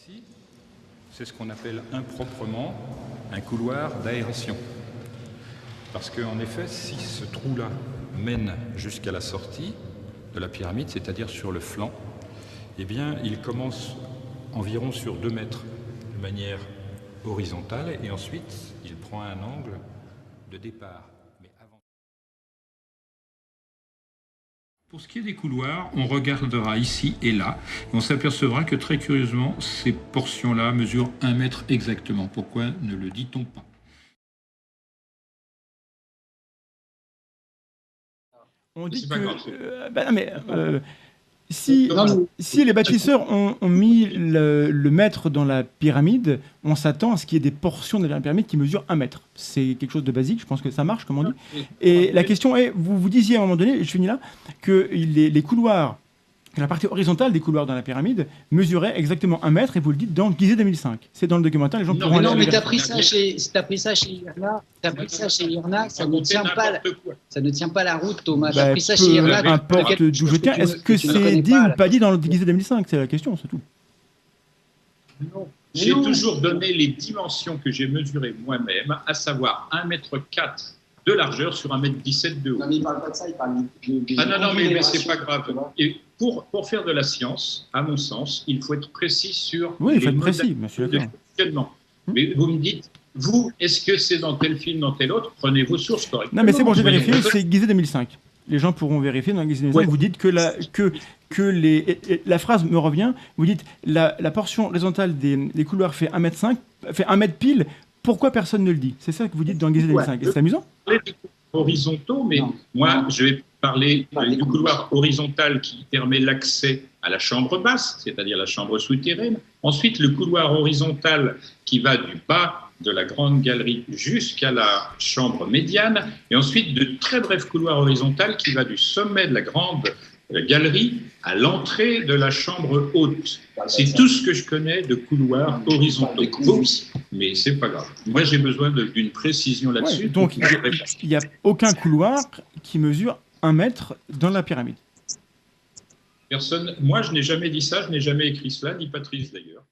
Ici, c'est ce qu'on appelle improprement un couloir d'aération. Parce qu'en effet, si ce trou-là mène jusqu'à la sortie de la pyramide, c'est-à-dire sur le flanc, eh bien, il commence environ sur 2 mètres de manière horizontale et ensuite, il prend un angle de départ. Mais avant... Pour ce qui est des couloirs, on regardera ici et là, et on s'apercevra que très curieusement, ces portions-là mesurent 1 mètre exactement. Pourquoi ne le dit-on pas ? On dit pas grave, si les bâtisseurs ont mis le mètre dans la pyramide, on s'attend à ce qu'il y ait des portions de la pyramide qui mesurent 1 mètre. C'est quelque chose de basique, je pense que ça marche, comme on dit. Et la question est, vous disiez à un moment donné, je finis là, que les couloirs, que la partie horizontale des couloirs dans la pyramide mesurait exactement 1 mètre, et vous le dites dans Gizeh 2005. C'est dans le documentaire, les gens pourront aller. Non, mais t'as pris ça chez Irna, ça ne tient pas la route, Thomas. T'as pris ça chez Irna. Peu importe d'où je tiens, est-ce que c'est dit ou pas dit dans le Gizeh 2005 ? C'est la question, c'est tout. Non. J'ai toujours donné les dimensions que j'ai mesurées moi-même, à savoir 1,4 m de largeur sur 1,17 m de haut. Non, mais il ne parle pas de ça, il parle de... Ah non, mais c'est pas grave. Et pour faire de la science, à mon sens, il faut être précis sur oui, il faut les être précis, monsieur de fonctionnement. Mais vous me dites, vous, est-ce que c'est dans tel film, dans tel autre ? Prenez vos sources correctement. Non, mais c'est bon, j'ai vérifié, c'est Gizeh 2005. Les gens pourront vérifier dans Gizeh 2005. Ouais. Vous dites que la phrase me revient, vous dites la portion horizontale des couloirs fait 1,5 m, fait 1 mètre pile. Pourquoi personne ne le dit ? C'est ça que vous dites dans Gizeh 2005. Et c'est amusant ? Horizontaux, mais moi, je vais parler du couloir horizontal qui permet l'accès à la chambre basse, c'est-à-dire la chambre souterraine. Ensuite, le couloir horizontal qui va du bas de la grande galerie jusqu'à la chambre médiane. Et ensuite, de très brefs couloirs horizontaux qui va du sommet de la grande galerie à l'entrée de la chambre haute. C'est tout ce que je connais de couloirs horizontaux. Mais c'est pas grave. Moi, j'ai besoin d'une précision là-dessus. Ouais, donc, il n'y a aucun couloir qui mesure 1 mètre dans la pyramide. Personne. Moi, je n'ai jamais dit ça, je n'ai jamais écrit cela, ni Patrice d'ailleurs.